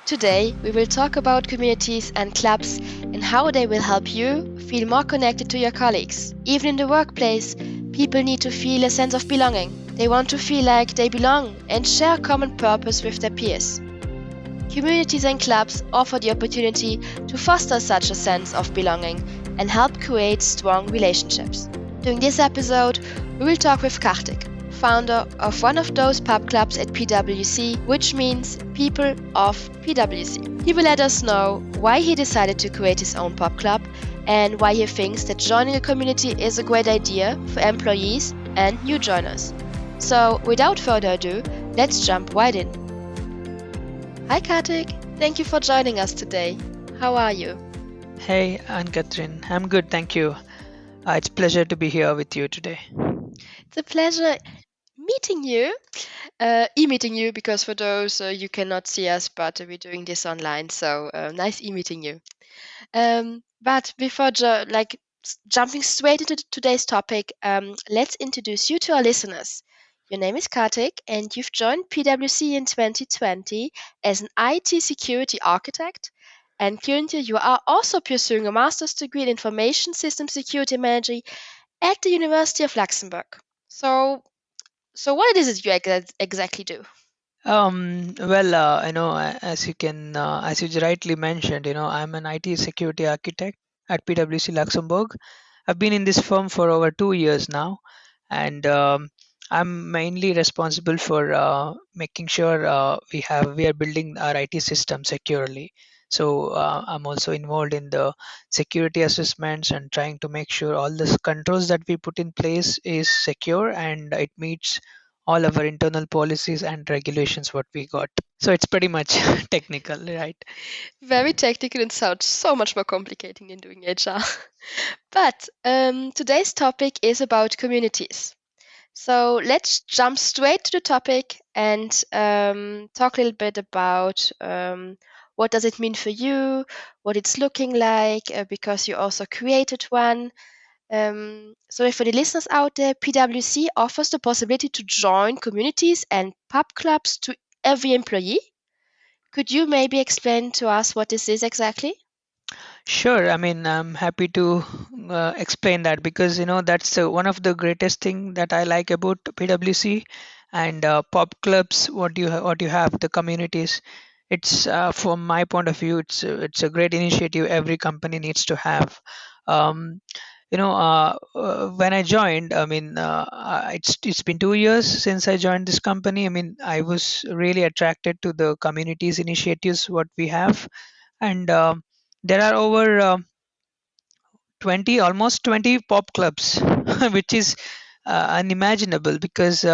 Today, we will talk about communities and clubs and how they will help you feel more connected to your colleagues. Even in the workplace, people need to feel a sense of belonging. They want to feel like they belong and share a common purpose with their peers. Communities and clubs offer the opportunity to foster such a sense of belonging and help create strong relationships. During this episode, we will talk with Karthik, founder of one of those pub clubs at PwC, which means People of PwC. He will let us know why he decided to create his own pub club and why he thinks that joining a community is a great idea for employees and new joiners. So, without further ado, let's jump right in. Hi Karthik, thank you for joining us today. How are you? Hey, Anne Catherine. I'm good, thank you. It's a pleasure to be here with you today. It's a pleasure meeting you. E-meeting you because for those you cannot see us, but we're doing this online. So nice e-meeting you. But before jumping straight into today's topic, let's introduce you to our listeners. Your name is Kartik, and you've joined PwC in 2020 as an IT security architect. And currently, you are also pursuing a master's degree in information system security management at the University of Luxembourg. So, so what is it you exactly do? As you rightly mentioned, I'm an IT security architect at PwC Luxembourg. I've been in this firm for over 2 years now, and I'm mainly responsible for making sure we are building our IT system securely. So I'm also involved in the security assessments and trying to make sure all the controls that we put in place is secure and it meets all our internal policies and regulations what we got. So it's pretty much technical, right? Very technical and sounds so much more complicated than doing HR. But today's topic is about communities. So let's jump straight to the topic and talk a little bit about what does it mean for you, what it's looking like, because you also created one. So for the listeners out there, PwC offers the possibility to join communities and pub clubs to every employee. Could you maybe explain to us what this is exactly? Sure. I mean, I'm happy to explain that because that's one of the greatest thing that I like about PwC and pop clubs. What you have the communities. It's from my point of view, it's a great initiative. Every company needs to have. Um, when I joined, I mean, it's been 2 years since I joined this company. I mean, I was really attracted to the communities initiatives what we have, and there are over 20 almost 20 pop clubs which is unimaginable because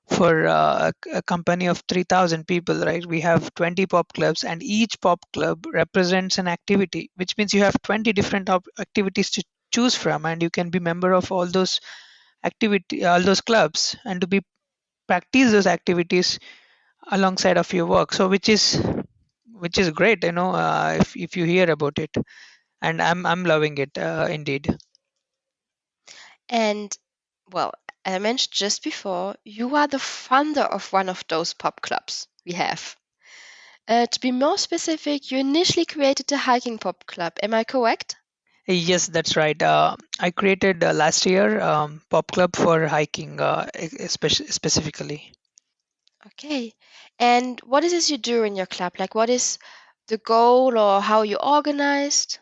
for a company of 3000 people, right, we have 20 pop clubs and each pop club represents an activity, which means you have 20 different activities to choose from, and you can be member of all those clubs and to be practice those activities alongside of your work. So which is great, if you hear about it, and I'm loving it, indeed. And well, as I mentioned just before, you are the founder of one of those pub clubs we have. To be more specific, you initially created the hiking pub club. Am I correct? Yes, that's right. I created last year pop club for hiking, specifically. Okay. And what is it you do in your club? Like, what is the goal or how you organized?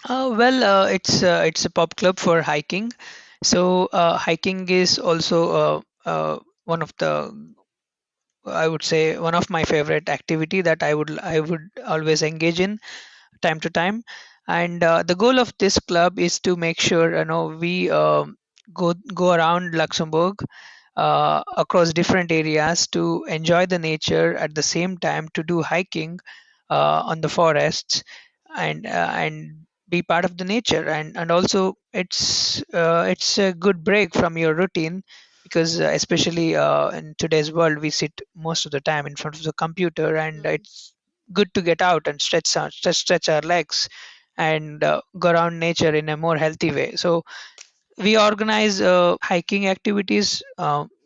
It's a pop club for hiking. So hiking is also one of the, I would say, one of my favorite activity that I would always engage in time to time. And the goal of this club is to make sure we go around Luxembourg, across different areas to enjoy the nature at the same time to do hiking on the forests and be part of the nature, and also it's a good break from your routine because especially in today's world we sit most of the time in front of the computer, and Mm. it's good to get out and stretch our legs and go around nature in a more healthy way. So we organize hiking activities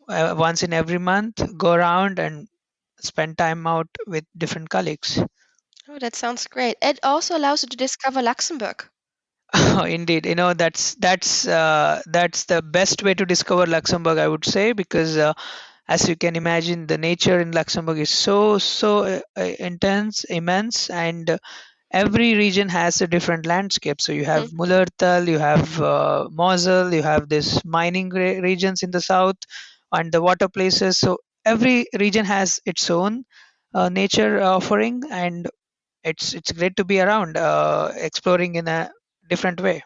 once in every month, go around and spend time out with different colleagues. Oh, that sounds great. It also allows you to discover Luxembourg. Indeed, that's the best way to discover Luxembourg, I would say, because as you can imagine, the nature in Luxembourg is intense, immense, and every region has a different landscape. So you have Mhm. Mullertal, you have Mosel, you have this mining regions in the south, and the water places. So every region has its own nature offering, and it's great to be around, exploring in a different way.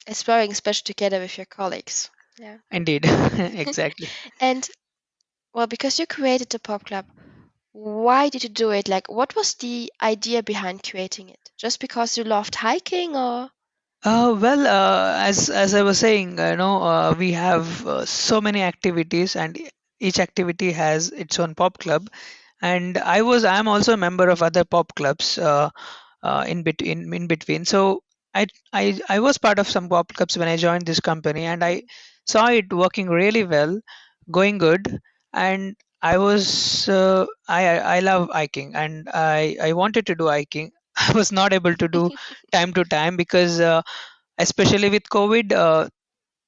Exploring, especially together with your colleagues. Yeah. Indeed, exactly. And well, because you created the pop club, why did you do it? Like, what was the idea behind creating it? Just because you loved hiking, or? Well, as I was saying, we have so many activities, and each activity has its own pop club. And I'm also a member of other pop clubs in between. So I was part of some pop clubs when I joined this company, and I saw it working really well, going good. And I love hiking, and I wanted to do hiking. I was not able to do time to time because especially with COVID,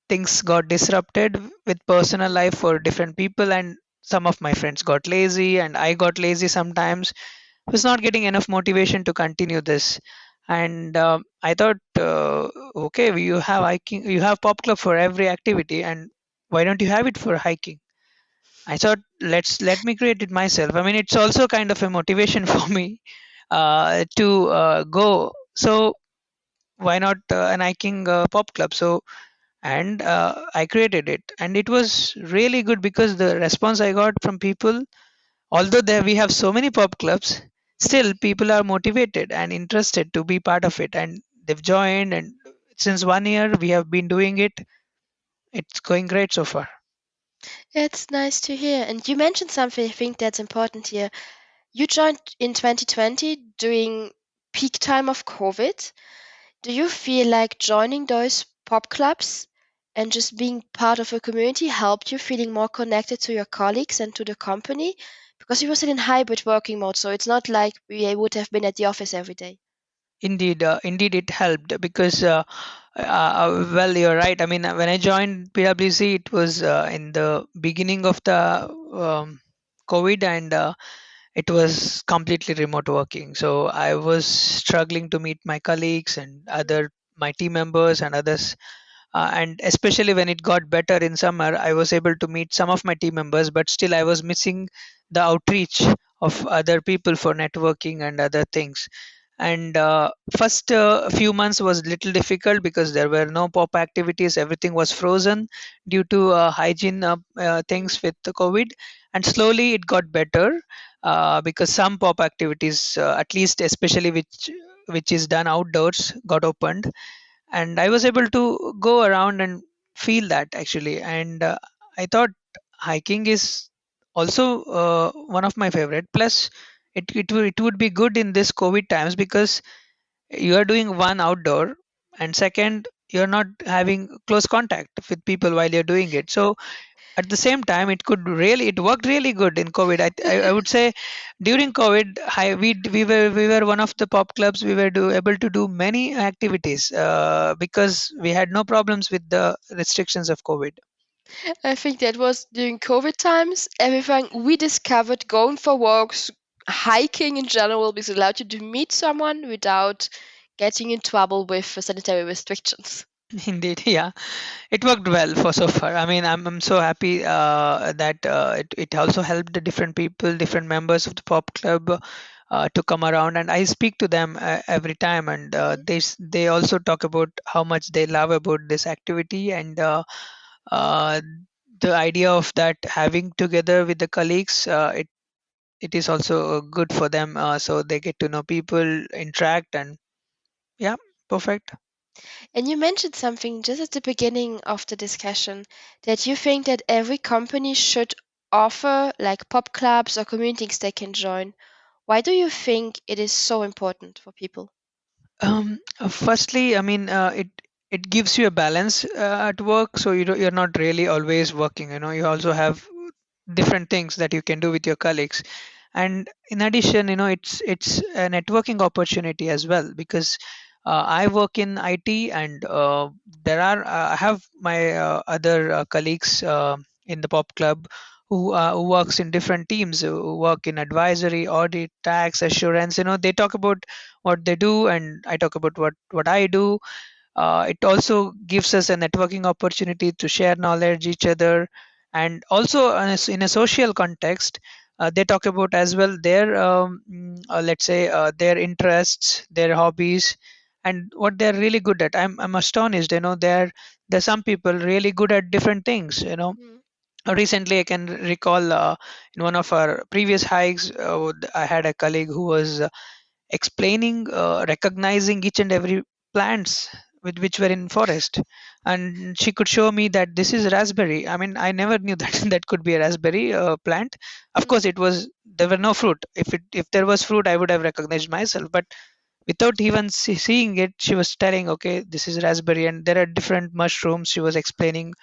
things got disrupted with personal life for different people, and some of my friends got lazy, and I got lazy sometimes. I was not getting enough motivation to continue this, and I thought, okay, you have hiking, you have pop club for every activity, and why don't you have it for hiking? I thought, let me create it myself. I mean, it's also kind of a motivation for me to go. So why not an hiking pop club? So and I created it, and it was really good because the response I got from people, although there we have so many pop clubs, still people are motivated and interested to be part of it, and they've joined, and since 1 year we have been doing it. It's going great so far. It's nice to hear. And you mentioned something I think that's important here. You joined in 2020 during peak time of COVID. Do you feel like joining those pop clubs and just being part of a community helped you feeling more connected to your colleagues and to the company? Because you were still in hybrid working mode, so it's not like we would have been at the office every day. Indeed, it helped because, well, you're right. I mean, when I joined PwC, it was in the beginning of the COVID, and it was completely remote working. So I was struggling to meet my colleagues and other my team members and others, and especially when it got better in summer, I was able to meet some of my team members, but still I was missing the outreach of other people for networking and other things. And first few months was little difficult because there were no pop activities, everything was frozen due to hygiene things with the COVID. And slowly it got better because some pop activities, at least especially which is done outdoors, got opened, and I was able to go around and feel that actually. And I thought hiking is also one of my favorite. Plus it would be good in this COVID times because you are doing one outdoor, and second, you're not having close contact with people while you're doing it. So at the same time, it worked really good in COVID. I would say during COVID, we were one of the pop clubs. We were able to do many activities because we had no problems with the restrictions of COVID. I think that was during COVID times. Everything we discovered going for walks, hiking in general, because it allowed you to meet someone without getting in trouble with sanitary restrictions. Indeed, yeah, it worked well for so far. I mean, I'm so happy that it also helped the different people, different members of the pop club to come around, and I speak to them every time, and Mhm. they also talk about how much they love about this activity, and uh, the idea of that having together with the colleagues. It is also good for them, so they get to know people, interact, and yeah, perfect. And you mentioned something just at the beginning of the discussion that you think that every company should offer like pop clubs or communities they can join. Why do you think it is so important for people? Firstly, I mean, it gives you a balance at work, so you're not really always working. You know, you also have different things that you can do with your colleagues. And in addition, it's a networking opportunity as well, because I work in IT, and there are I have my other colleagues in the pop club who works in different teams, who work in advisory, audit, tax, assurance. They talk about what they do, and I talk about what I do. It also gives us a networking opportunity to share knowledge each other. And also in a social context, they talk about as well their let's say their interests, their hobbies, and what they're really good at. I'm astonished, there's some people really good at different things. Mm, Recently I can recall, in one of our previous hikes, I had a colleague who was explaining, recognizing each and every plants which were in forest, and she could show me that this is raspberry. I mean, I never knew that that could be a raspberry plant. Of course, mm, it was there were no fruit. If there was fruit, I would have recognized myself, but without even seeing it, she was telling, okay, this is raspberry, and there are different mushrooms. She was explaining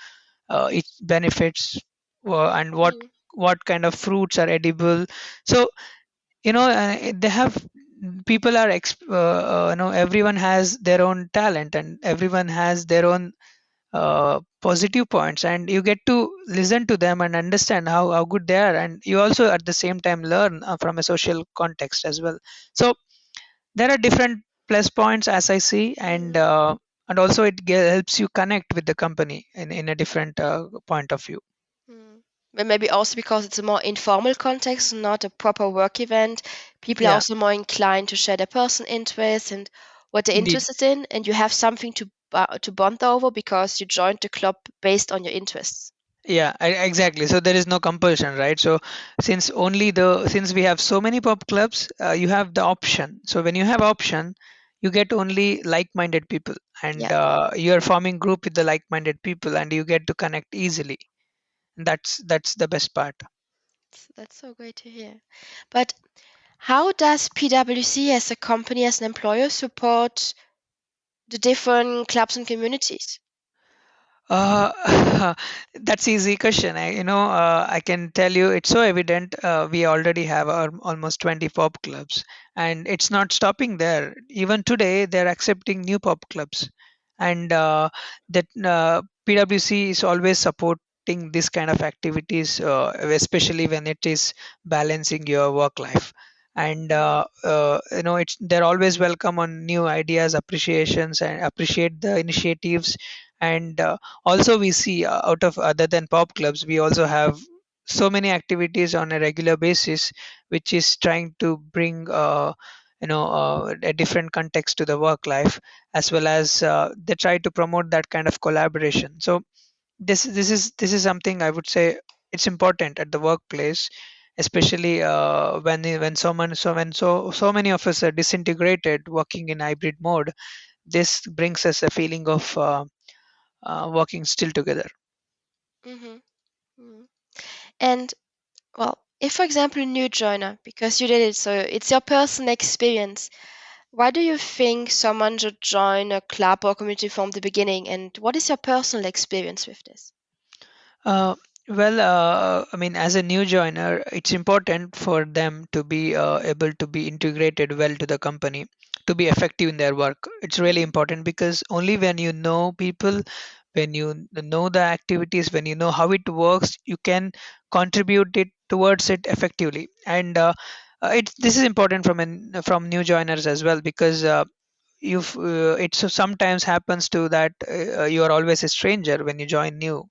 its benefits, and mm, what kind of fruits are edible. So they have people are everyone has their own talent, and everyone has their own positive points, and you get to listen to them and understand how good they are, and you also at the same time learn from a social context as well. So there are different plus points as I see, and mm, also it helps you connect with the company in a different point of view. mm. But maybe also because it's a more informal context, not a proper work event, people are Yeah, also more inclined to share their personal interests and what they're indeed. interested in, and you have something to bond over because you joined the club based on your interests. Yeah, exactly. So there is no compulsion, right? So since we have so many pop clubs, you have the option. So when you have option, you get only like-minded people, and Yeah, you are forming group with the like-minded people, and you get to connect easily. And that's the best part. that's so great to hear. But how does PwC as a company, as an employer, support the different clubs and communities? That's easy question. I can tell you it's so evident. We already have almost 20 pop clubs, and it's not stopping there. Even today, they're accepting new pop clubs, and that PwC is always supporting this kind of activities, especially when it is balancing your work life. And Mm, it's they're always welcome on new ideas, appreciations, and appreciate the initiatives. And also we see, out of other than pop clubs, we also have so many activities on a regular basis, which is trying to bring a different context to the work life, as well as they try to promote that kind of collaboration. So this is something I would say it's important at the workplace, especially when so many of us are disintegrated working in hybrid mode. This brings us a feeling of working still together. mhm, mm. And well, if for example a new joiner, because you did it, so it's your personal experience. Why do you think someone should join a club or community from the beginning? And what is your personal experience with this? Uh, I mean, as a new joiner, it's important for them to be able to be integrated well to the company, to be effective in their work. It's really Mhm, important, because only when you know people, when you know the activities, when you know how it works, you can contribute it towards it effectively. And this is important from new joiners as well, because it sometimes happens to that you are always a stranger when you join new.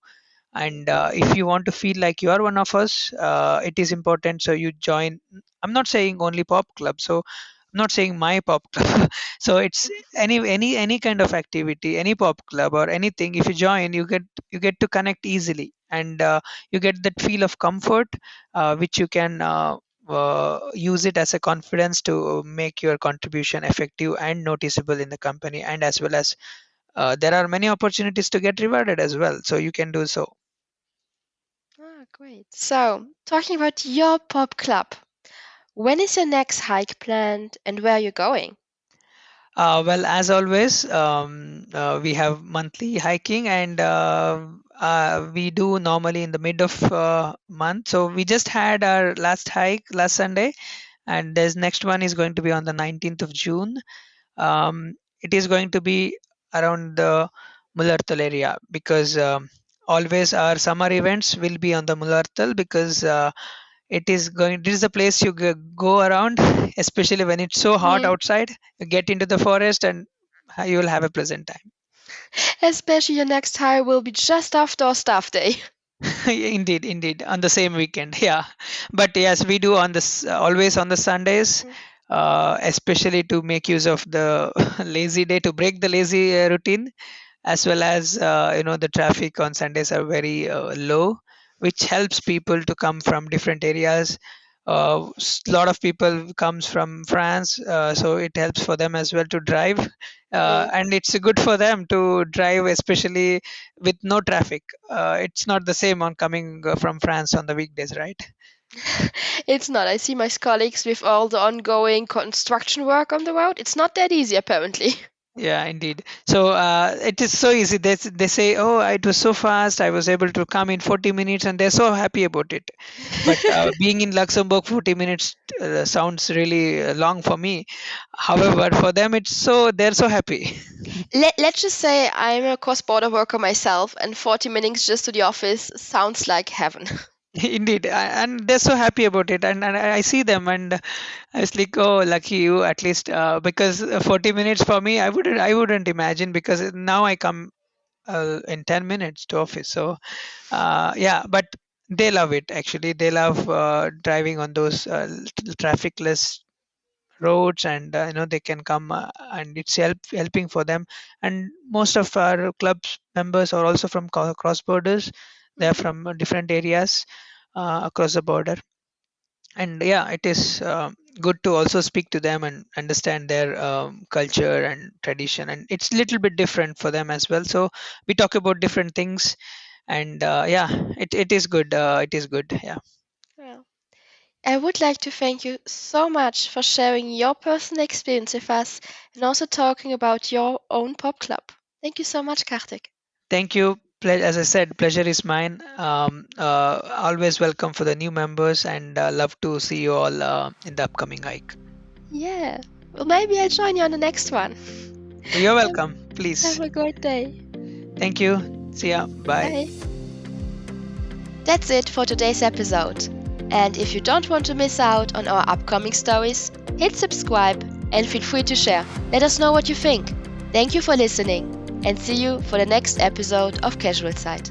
mm, And if you want to feel like you are one of us, it is important, so you join. I'm not saying only pop club, so I'm not saying my pop club. So it's any kind of activity, any pop club or anything. If you join, you get to connect easily, and you get that feel of comfort, which you can use it as a confidence to make your contribution effective and noticeable in the company, and as well as there are many opportunities to get rewarded as well, so you can do so. Ah, great. So, talking about your pop club, when is your next hike planned and where are you going? Well, as always, we have monthly hiking, and we do normally in the mid of month. So we just had our last hike last Sunday, and there's next one is going to be on the 19th of June. It is going to be around the Mulartal area because always our summer events will be on the Mulartal because it is going. This is a place you go around, especially when it's so hot Mm. outside. You get into the forest and you will have a pleasant time. Especially your next hire will be just after our staff day. Indeed, indeed, on the same weekend. Yeah, but yes, we do on this always on the Sundays, Mm. especially to make use of the lazy day to break the lazy routine, as well as the traffic on Sundays are very low, which helps people to come from different areas. A lot of people comes from France, so it helps for them as well to drive, Mm. and it's good for them to drive, especially with no traffic. It's not the same on coming from France on the weekdays, right? It's not. I see my colleagues with all the ongoing construction work on the road. It's not that easy, apparently. Yeah, indeed. So it is so easy. They say, "Oh, it was so fast. I was able to come in 40 minutes," and they're so happy about it. But being in Luxembourg, 40 minutes sounds really long for me. However, for them, they're so happy. Let's just say I'm a cross-border worker myself, and 40 minutes just to the office sounds like heaven. Indeed, and they're so happy about it, and I see them, and I was like, "Oh, lucky you, at least." Because 40 minutes for me, I wouldn't imagine because now I come in 10 minutes to office. So yeah, but they love it actually. They love driving on those trafficless roads, and they can come, and it's helping for them. And most of our clubs members are also from cross borders. They are Mhm. from different areas across the border, and yeah, it is good to also speak to them and understand their culture and tradition, and it's a little bit different for them as well. So we talk about different things, and yeah, it is good. It is good. Yeah. Yeah. I would like to thank you so much for sharing your personal experience with us and also talking about your own pop club. Thank you so much, Karthik. Thank you. As I said, pleasure is mine. Always welcome for the new members, and love to see you all in the upcoming hike. Yeah. Well, maybe I'll join you on the next one. You're Have welcome. have Please. a great day. Thank you. See ya. Bye. Bye. That's it for today's episode. And if you don't want to miss out on our upcoming stories, hit subscribe and feel free to share. Let us know what you think. Thank you for listening and see you for the next episode of Casual Side.